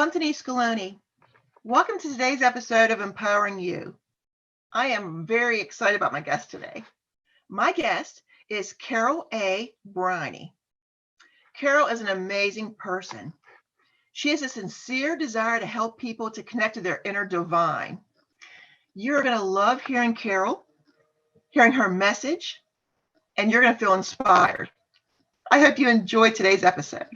I'm Denise Scaloni. Welcome to today's episode of Empowering You. I am very excited about my guest today. My guest is Carol A. Briney. Carol is an amazing person. She has a sincere desire to help people to connect to their inner divine. You're going to love hearing Carol, hearing her message, and you're going to feel inspired. I hope you enjoyed today's episode.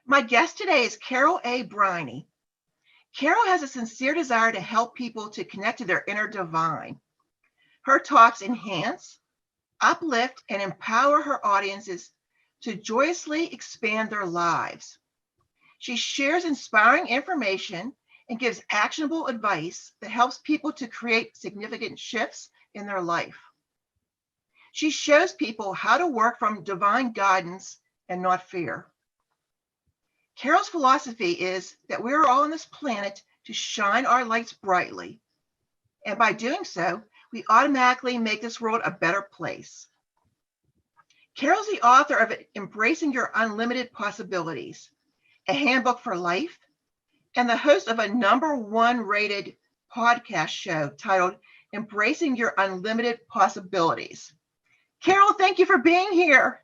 My guest today is Carol A. Briney. Carol has a sincere desire to help people to connect to their inner divine. Her talks enhance, uplift, and empower her audiences to joyously expand their lives. She shares inspiring information and gives actionable advice that helps people to create significant shifts in their life. She shows people how to work from divine guidance and not fear. Carol's philosophy is that we are all on this planet to shine our lights brightly. And by doing so, we automatically make this world a better place. Carol's the author of Embracing Your Unlimited Possibilities, a handbook for life, and the host of a #1 rated podcast show titled Embracing Your Unlimited Possibilities. Carol, thank you for being here.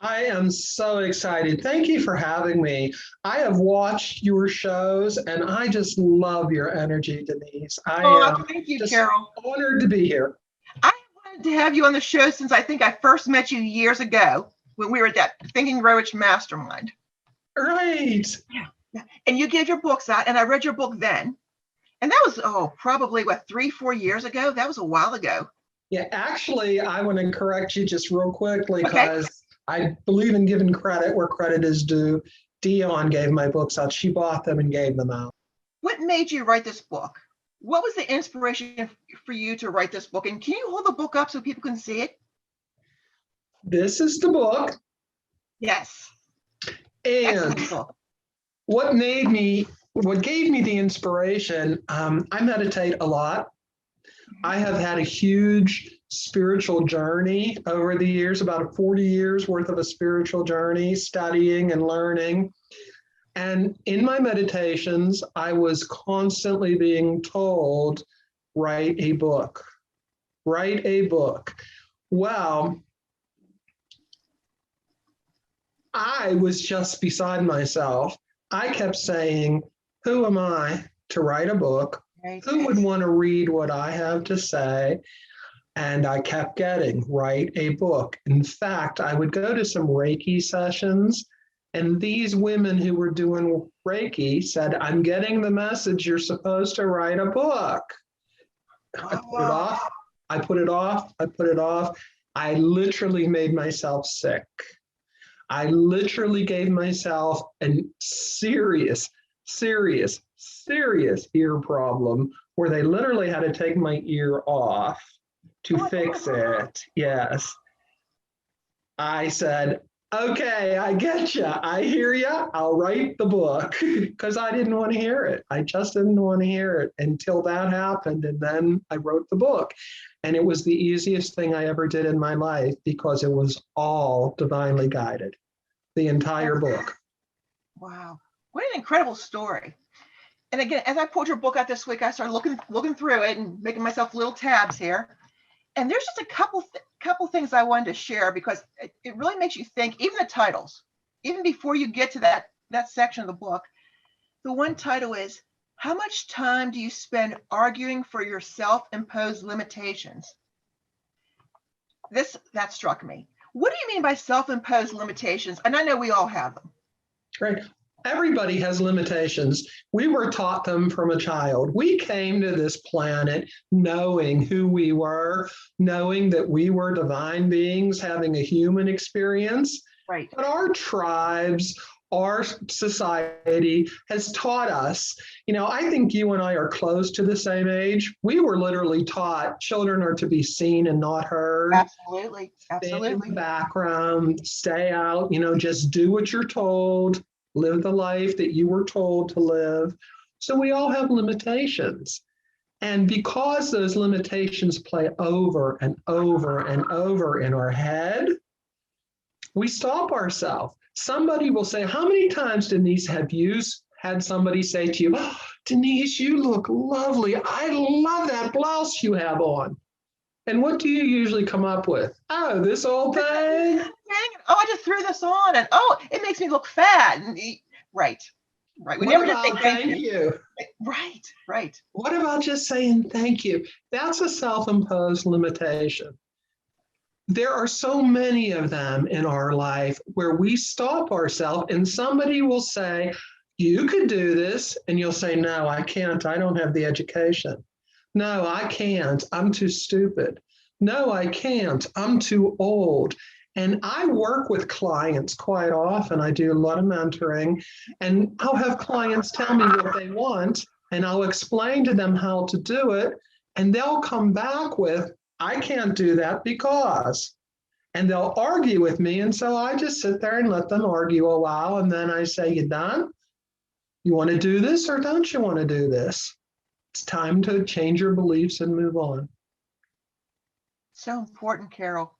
I am so excited. Thank you for having me. I have watched your shows and I just love your energy, Denise. Thank you, just Carol. Honored to be here. I wanted to have you on the show since I think I first met you years ago when we were at that Thinking Grow Rich Mastermind. Right. Yeah. And you gave your books out, and I read your book then. And that was, probably 3-4 years ago. That was a while ago. Yeah, actually, I want to correct you just real quickly because Okay. I believe in giving credit where credit is due. Dion gave my books out. She bought them and gave them out. What made you write this book? What was the inspiration for you to write this book? And can you hold the book up so people can see it? This is the book. Yes. And Excellent book. what gave me the inspiration, I meditate a lot. I have had a huge spiritual journey over the years, about 40 years worth of a spiritual journey, studying and learning. And in my meditations, I was constantly being told, write a book, write a book. Well, I was just beside myself. I kept saying, who am I to write a book? Right. Who would want to read what I have to say? And I kept getting, write a book. In fact, I would go to some Reiki sessions, and these women who were doing Reiki said, I'm getting the message, you're supposed to write a book. I put it off, I put it off, I put it off. I literally made myself sick. I literally gave myself a serious ear problem where they literally had to take my ear off to fix it. Yes. I said, okay, I get you. I hear you. I'll write the book because I didn't want to hear it. I just didn't want to hear it until that happened. And then I wrote the book. And it was the easiest thing I ever did in my life because it was all divinely guided, the entire book. Wow. What an incredible story. And again, as I pulled your book out this week, I started looking through it and making myself little tabs here. And there's just a couple things I wanted to share because it really makes you think, even the titles, even before you get to that section of the book. The one title is, how much time do you spend arguing for your self-imposed limitations? That struck me. What do you mean by self-imposed limitations? And I know we all have them. Right. Everybody has limitations. We were taught them from a child. We came to this planet knowing who we were, knowing that we were divine beings having a human experience. Right. But our tribes, our society has taught us. I think you and I are close to the same age. We were literally taught children are to be seen and not heard. Absolutely. Stay in the Absolutely. background, stay out, just do what you're told, live the life that you were told to live. So we all have limitations. And because those limitations play over and over and over in our head, we stop ourselves. Somebody will say, how many times, Denise, have you had somebody say to you, oh, Denise, you look lovely. I love that blouse you have on. And what do you usually come up with? Oh, this old thing? Oh, I just threw this on, and oh, it makes me look fat. Right. We What never just say about thank you. you? Right. What about just saying thank you? That's a self-imposed limitation. There are so many of them in our life where we stop ourselves and somebody will say, you could do this. And you'll say, no, I can't. I don't have the education. No, I can't. I'm too stupid. No, I can't. I'm too old. And I work with clients quite often. I do a lot of mentoring, and I'll have clients tell me what they want, and I'll explain to them how to do it. And they'll come back with, I can't do that because, and they'll argue with me. And so I just sit there and let them argue a while. And then I say, you done? You want to do this or don't you want to do this? It's time to change your beliefs and move on. So important, Carol.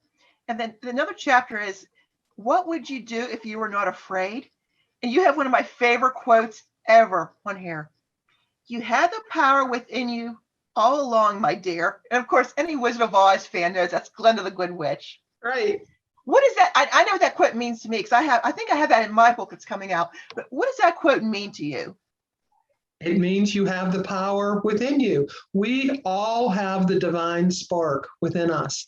And then another chapter is, what would you do if you were not afraid? And you have one of my favorite quotes ever on here. You had the power within you all along, my dear. And of course, any Wizard of Oz fan knows that's Glinda the Good Witch. Right. What is that? I know what that quote means to me, because I think I have that in my book that's coming out. But what does that quote mean to you? It means you have the power within you. We all have the divine spark within us.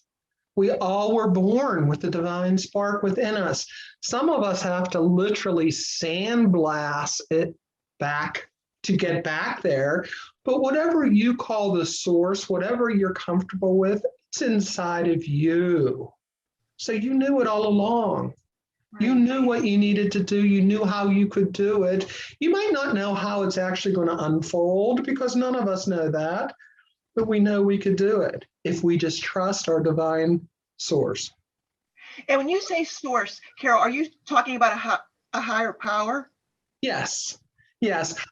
We all were born with the divine spark within us. Some of us have to literally sandblast it back to get back there. But whatever you call the source, whatever you're comfortable with, it's inside of you. So you knew it all along. Right. You knew what you needed to do. You knew how you could do it. You might not know how it's actually going to unfold, because none of us know that, but we know we could do it if we just trust our divine source. And when you say source, Carol, are you talking about a higher power? Yes.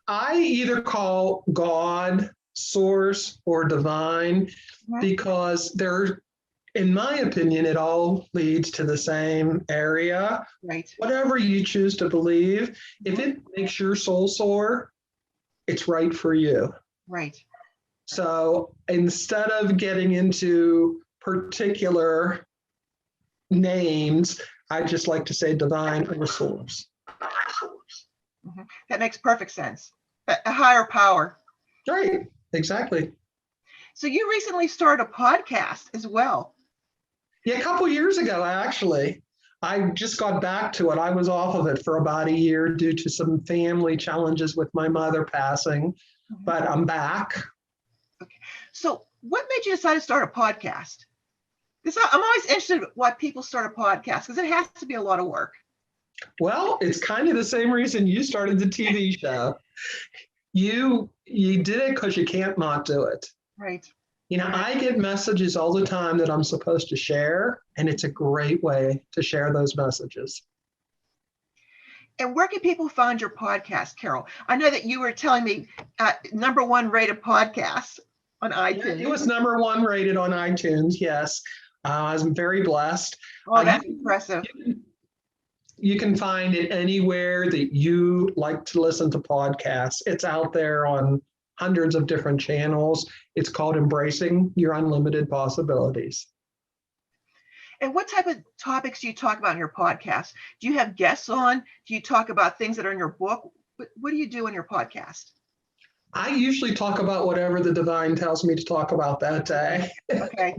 I either call God source or divine, because there, in my opinion, it all leads to the same area. Right. Whatever you choose to believe, if it makes your soul soar, it's right for you. Right. So instead of getting into particular names, I just like to say divine or source. Mm-hmm. That makes perfect sense. A higher power. Right. Exactly. So you recently started a podcast as well. Yeah, a couple years ago, actually. I just got back to it. I was off of it for about a year due to some family challenges with my mother passing, but I'm back. Okay. So what made you decide to start a podcast? Because I'm always interested in why people start a podcast, because it has to be a lot of work. Well, it's kind of the same reason you started the TV show. You did it because you can't not do it. Right. I get messages all the time that I'm supposed to share, and it's a great way to share those messages. And where can people find your podcast, Carol? I know that you were telling me #1 rated podcast on iTunes. It was #1 rated on iTunes, yes. I was very blessed. Oh, that's impressive. You can find it anywhere that you like to listen to podcasts. It's out there on hundreds of different channels. It's called Embracing Your Unlimited Possibilities. And what type of topics do you talk about in your podcast? Do you have guests on? Do you talk about things that are in your book? What do you do in your podcast? I usually talk about whatever the divine tells me to talk about that day. Okay.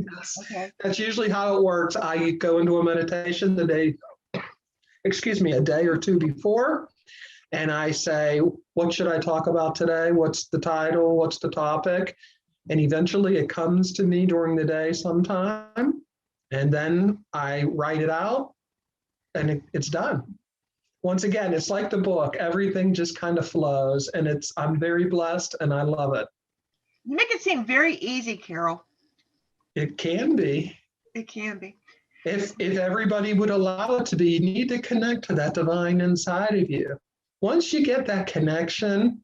That's usually how it works. I go into a meditation a day or two before, and I say, what should I talk about today? What's the title? What's the topic? And eventually it comes to me during the day sometime, and then I write it out, and it's done. Once again, it's like the book. Everything just kind of flows, and I'm very blessed and I love it. You make it seem very easy, Carol. It can be. It can be. If everybody would allow it to be, you need to connect to that divine inside of you. Once you get that connection,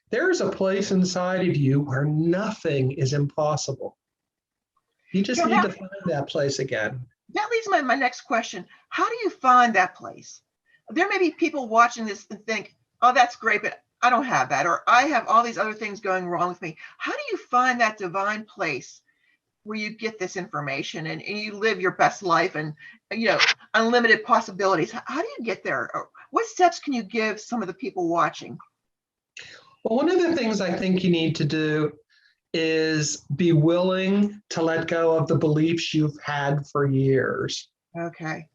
there's a place inside of you where nothing is impossible. You just need to find that place again. That leads my next question. How do you find that place? There may be people watching this and think, oh, that's great, but I don't have that, or I have all these other things going wrong with me. How do you find that divine place where you get this information and you live your best life and, unlimited possibilities? How do you get there? Or what steps can you give some of the people watching? Well, one of the things I think you need to do is be willing to let go of the beliefs you've had for years. Okay.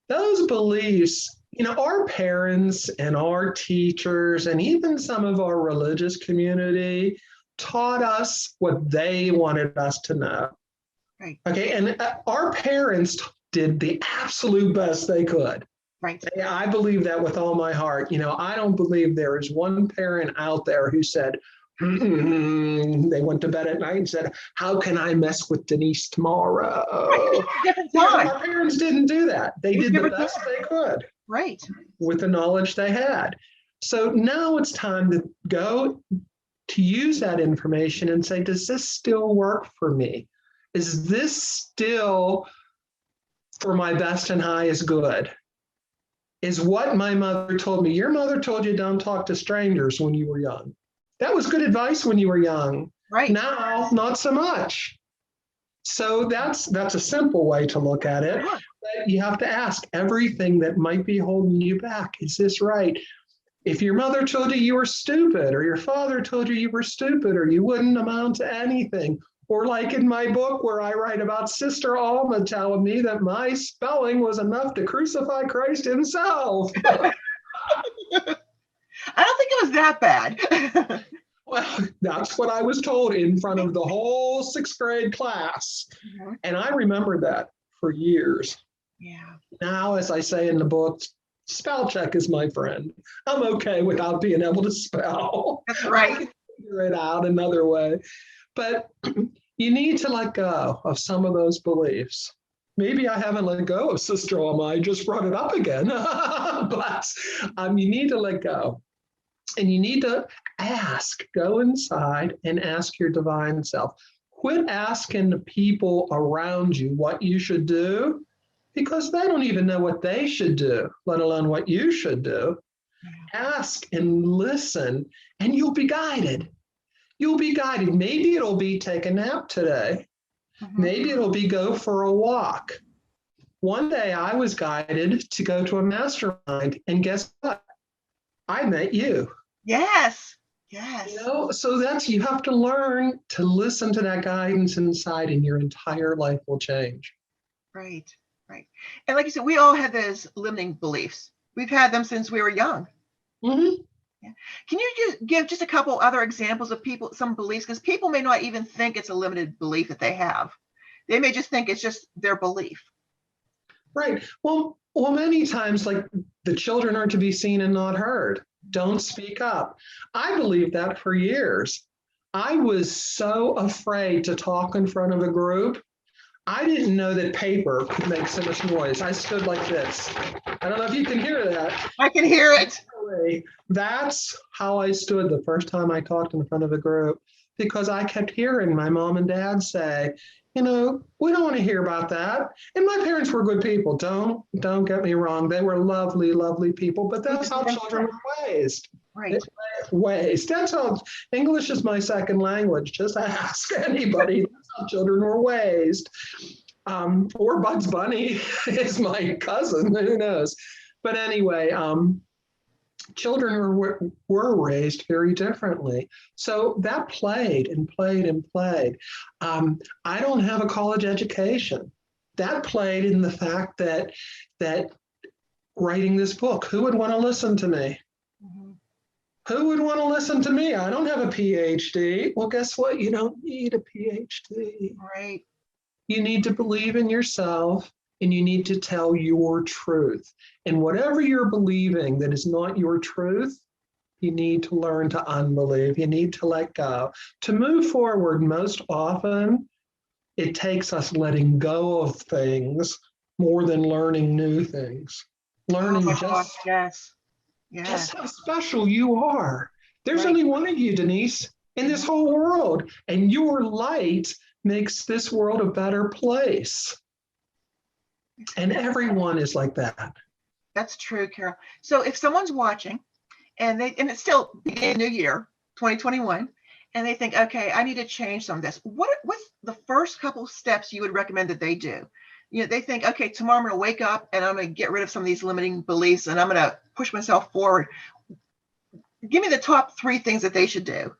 Those beliefs, our parents and our teachers and even some of our religious community taught us what they wanted us to know. Right. Okay. And our parents did the absolute best they could. Right. I believe that with all my heart. I don't believe there is one parent out there who said, they went to bed at night and said, how can I mess with Denise tomorrow? Right. Different time. Our parents didn't do that. They did the best they could. Right. With the knowledge they had. So now it's time to go to use that information and say, does this still work for me? Is this still for my best and highest good? Is what my mother told me. Your mother told you don't talk to strangers when you were young. That was good advice when you were young. Right. Now, not so much. So that's a simple way to look at it. But you have to ask everything that might be holding you back. Is this right? If your mother told you were stupid, or your father told you were stupid, or you wouldn't amount to anything, or like in my book where I write about Sister Alma telling me that my spelling was enough to crucify Christ himself. I don't think it was that bad. Well, that's what I was told in front of the whole 6th grade class. Mm-hmm. And I remember that for years. Yeah. Now, as I say in the book, spell check is my friend. I'm okay without being able to spell. That's right. I can figure it out another way. But you need to let go of some of those beliefs. Maybe I haven't let go of Sister Alma. I just brought it up again. But you need to let go. And you need to go inside and ask your divine self. Quit asking the people around you what you should do, because they don't even know what they should do, let alone what you should do. Ask and listen, and you'll be guided. You'll be guided. Maybe it'll be take a nap today. Mm-hmm. Maybe it'll be go for a walk. One day I was guided to go to a mastermind, and guess what? I met you. Yes. Yes. So you have to learn to listen to that guidance inside, and your entire life will change. Right. Right. And like you said, we all have those limiting beliefs. We've had them since we were young. Mm-hmm. Yeah. Can you give just a couple other examples of some beliefs? Because people may not even think it's a limited belief that they have. They may just think it's just their belief. Right. Well, many times, like the children are to be seen and not heard. Don't speak up. I believed that for years. I was so afraid to talk in front of a group. I didn't know that paper could make so much noise. I stood like this. I don't know if you can hear that. I can hear it. That's how I stood the first time I talked in front of a group, because I kept hearing my mom and dad say, we don't want to hear about that. And my parents were good people. Don't get me wrong. They were lovely, lovely people, but that's how children were raised. Right. Raised. That's how English is my second language. Just ask anybody. That's how children were raised. Or Bugs Bunny is my cousin. Who knows? But anyway, children were raised very differently. So that played and played and played. I don't have a college education. That played in the fact that writing this book, who would want to listen to me? Mm-hmm. Who would want to listen to me? I don't have a PhD. Well, guess what? You don't need a PhD. Right. You need to believe in yourself. and you need to tell your truth. And whatever you're believing that is not your truth, you need to learn to unbelieve. You need to let go. To move forward, most often, it takes us letting go of things more than learning new things. Learning Oh my gosh, yes. just Yes. how special you are. There's Right. only one of you, Denise, in this whole world, and your light makes this world a better place. And everyone is like that. That's true, Carol. So if someone's watching and it's still beginning new year, 2021, and they think, okay, I need to change some of this. What's the first couple steps you would recommend that they do? You know, they think, okay, tomorrow I'm going to wake up and I'm going to get rid of some of these limiting beliefs and I'm going to push myself forward. Give me the top 3 things that they should do.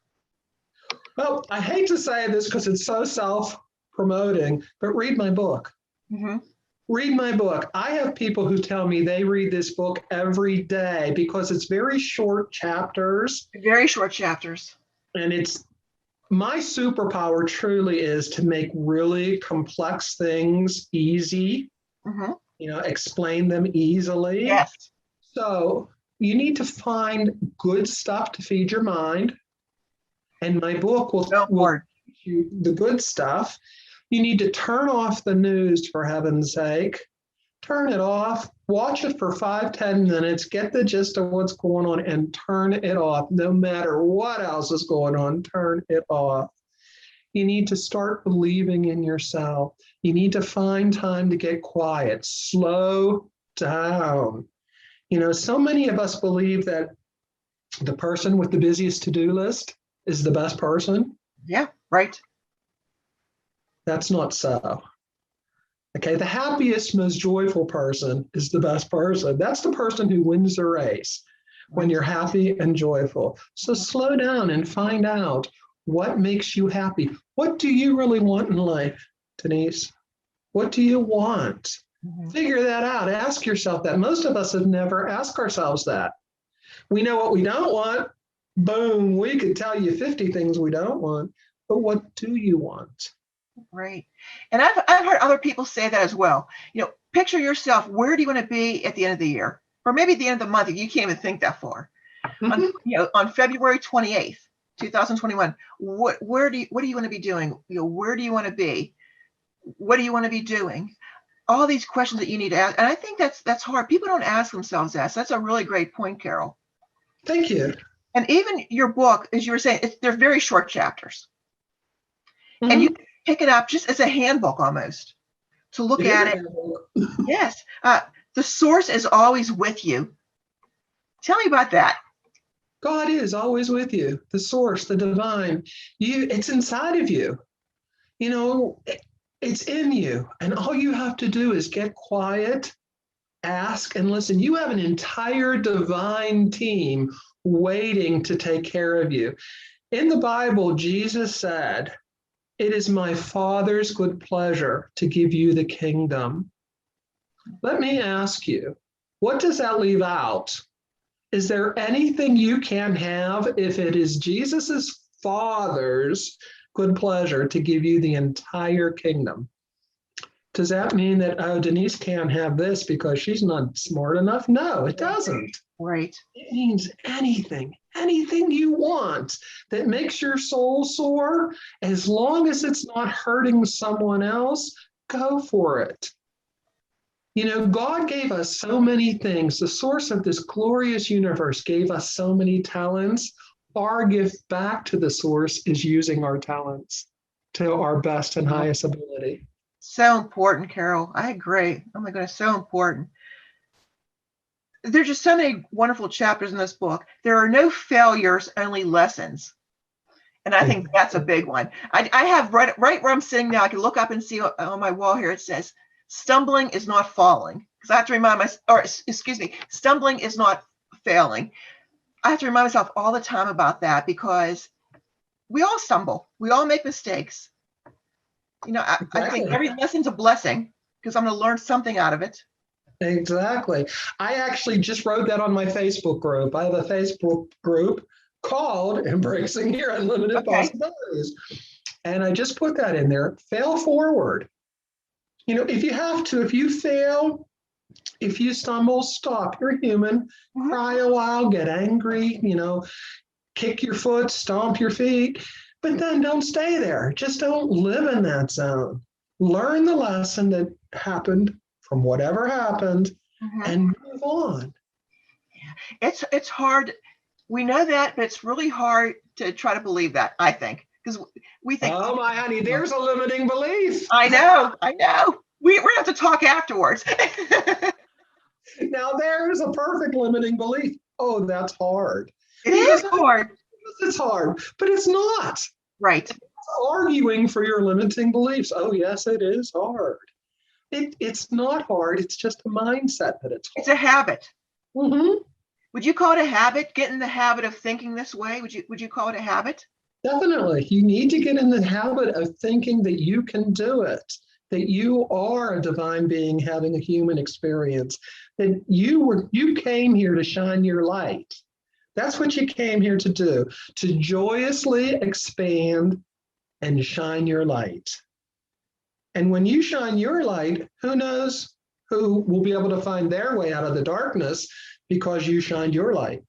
Well, I hate to say this because it's so self-promoting, but read my book. Mm-hmm. Read my book. I have people who tell me they read this book every day because it's very short chapters. Very short chapters. And it's my superpower truly is to make really complex things easy, Mm-hmm. explain them easily. Yes. So you need to find good stuff to feed your mind. And my book will teach you the good stuff. You need to turn off the news, for heaven's sake. Turn it off. Watch it for 5-10 minutes. Get the gist of what's going on and turn it off. No matter what else is going on, turn it off. You need to start believing in yourself. You need to find time to get quiet. Slow down. So many of us believe that the person with the busiest to-do list is the best person. Yeah, right. That's not so. Okay, the happiest, most joyful person is the best person. That's the person who wins the race when you're happy and joyful. So slow down and find out what makes you happy. What do you really want in life, Denise? What do you want? Mm-hmm. Figure that out. Ask yourself that. Most of us have never asked ourselves that. We know what we don't want. Boom, we could tell you 50 things we don't want, but what do you want? Right. And I've heard other people say that as well. Picture yourself, where do you want to be at the end of the year? Or maybe at the end of the month, if you can't even think that far. Mm-hmm. On February 28th, 2021, what do you want to be doing? Where do you want to be? What do you want to be doing? All these questions that you need to ask. And I think that's hard. People don't ask themselves that. So that's a really great point, Carol. Thank you. And even your book, as you were saying, they're very short chapters. Mm-hmm. And you pick it up just as a handbook almost to look at it. Yes. The source is always with you. Tell me about that. God is always with you. The source, the divine. It's inside of you. It's in you. And all you have to do is get quiet, ask, and listen. You have an entire divine team waiting to take care of you. In the Bible, Jesus said, "It is my Father's good pleasure to give you the kingdom." Let me ask you, what does that leave out? Is there anything you can have if it is Jesus's Father's good pleasure to give you the entire kingdom? Does that mean that, Denise can't have this because she's not smart enough? No, it doesn't. Right. It means anything you want that makes your soul soar, as long as it's not hurting someone else, go for it. God gave us so many things. The source of this glorious universe gave us so many talents. Our gift back to the source is using our talents to our best and highest ability. So important, Carol. I agree. Oh my goodness, so important. There's just so many wonderful chapters in this book. There are no failures, only lessons. And I think that's a big one. I have right where I'm sitting now, I can look up and see on my wall here, it says, stumbling is not falling. Because I have to remind myself, stumbling is not failing. I have to remind myself all the time about that because we all stumble. We all make mistakes. I think every lesson's a blessing because I'm going to learn something out of it. Exactly. I actually just wrote that on my Facebook group. I have a Facebook group called Embracing Your Unlimited Possibilities. And I just put that in there. Fail forward. if you have to, if you fail, if you stumble, stop. You're human. Mhm. Cry a while, get angry, kick your foot, stomp your feet, but then don't stay there. Just don't live in that zone. Learn the lesson that happened from whatever happened Mhm. and move on. It's hard. We know that, but it's really hard to try to believe that, I think, because we think, Oh, my honey, there's a limiting belief. I know, I know. We're gonna have to talk afterwards. Now, there's a perfect limiting belief. Oh, that's hard. It Because is hard. it's hard, but it's not. Right. Arguing for your limiting beliefs. Oh, yes, it is hard. It's not hard. It's just a mindset that it's It's hard. a habit. Mm-hmm. Would you call it a habit? Get in the habit of thinking this way? Would you call it a habit? Definitely. You need to get in the habit of thinking that you can do it, that you are a divine being having a human experience, that you came here to shine your light. That's what you came here to do, to joyously expand and shine your light. And when you shine your light, who knows who will be able to find their way out of the darkness because you shined your light.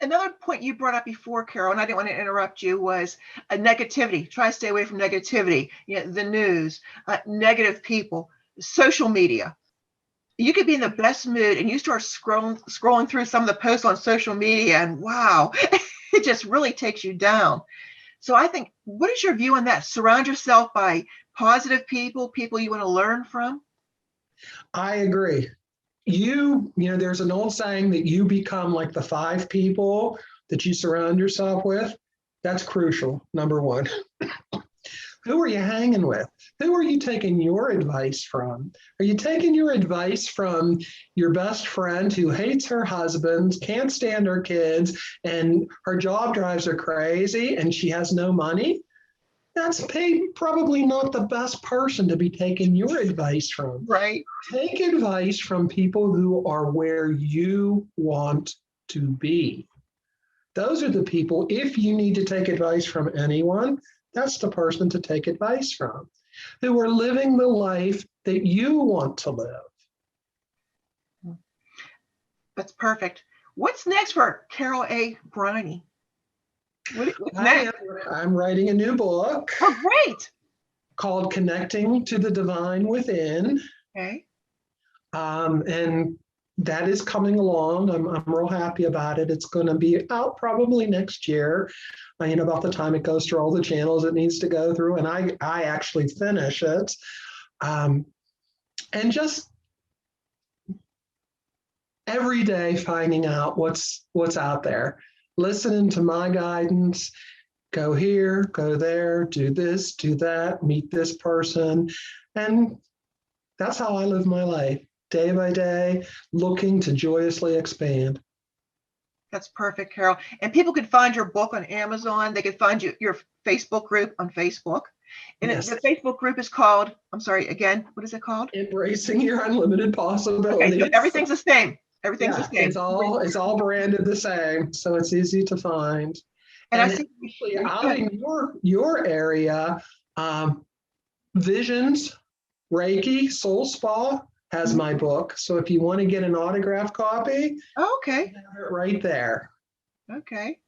Another point you brought up before, Carol, and I didn't want to interrupt you, was negativity. Try to stay away from negativity. The news, negative people, social media. You could be in the best mood and you start scrolling through some of the posts on social media, and wow, it just really takes you down. So I think, what is your view on that? Surround yourself by positive people you want to learn from. I agree. There's an old saying that you become like the 5 people that you surround yourself with. That's crucial, number one. Who are you hanging with? Who are you taking your advice from? Are you taking your advice from your best friend who hates her husband, can't stand her kids, and her job drives her crazy and she has no money? That's probably not the best person to be taking your advice from. Right. Take advice from people who are where you want to be. Those are the people, if you need to take advice from anyone, that's the person to take advice from, who are living the life that you want to live. That's perfect. What's next for Carol A. Briney? What's next? I'm writing a new book. Oh, great. Called Connecting to the Divine Within. Okay. And that is coming along. I'm real happy about it. It's going to be out probably next year, about the time it goes through all the channels it needs to go through, and I actually finish it. And just every day finding out what's out there, listening to my guidance, go here, go there, do this, do that, meet this person. And that's how I live my life, day by day, looking to joyously expand. That's perfect, Carol. And people could find your book on Amazon. They could find your Facebook group on Facebook. And Yes. The Facebook group is called, I'm sorry, again, what is it called? Embracing Your Unlimited Possibilities. Okay, so everything's the same. Everything's the same. It's all branded the same, so it's easy to find. And I see actually out in your area, Visions Reiki Soul Spa has my book. So if you want to get an autographed copy, okay, you have it right there. Okay.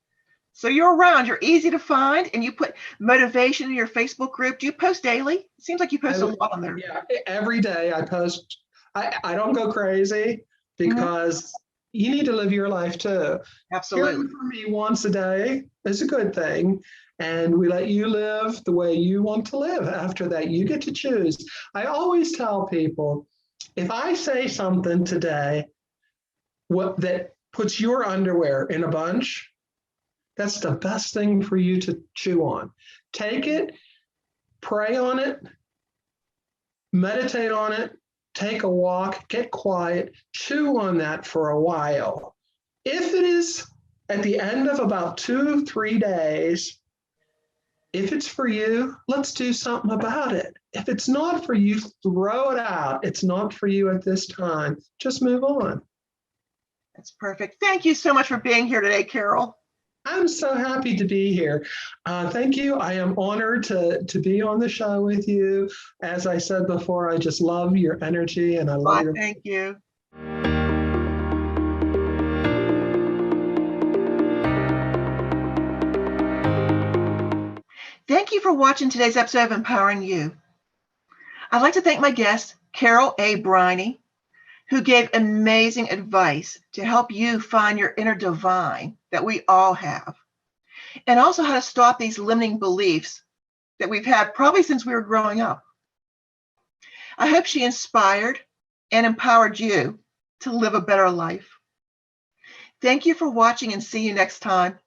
So you're around, you're easy to find, and you put motivation in your Facebook group. Do you post daily? It seems like you post a lot on there. Yeah, every day I post. I don't go crazy because you need to live your life too. Absolutely. Hearing from me once a day is a good thing. And we let you live the way you want to live. After that, you get to choose. I always tell people, if I say something today that puts your underwear in a bunch, that's the best thing for you to chew on. Take it, pray on it, meditate on it, take a walk, get quiet, chew on that for a while. If it is at the end of about 2-3 days, if it's for you, let's do something about it. If it's not for you, throw it out. It's not for you at this time. Just move on. That's perfect. Thank you so much for being here today, Carol. I'm so happy to be here. Thank you. I am honored to be on the show with you. As I said before, I just love your energy and I love Well, your. thank you. Thank you for watching today's episode of Empowering You. I'd like to thank my guest, Carol A. Briney, who gave amazing advice to help you find your inner divine that we all have, and also how to stop these limiting beliefs that we've had probably since we were growing up. I hope she inspired and empowered you to live a better life. Thank you for watching and see you next time.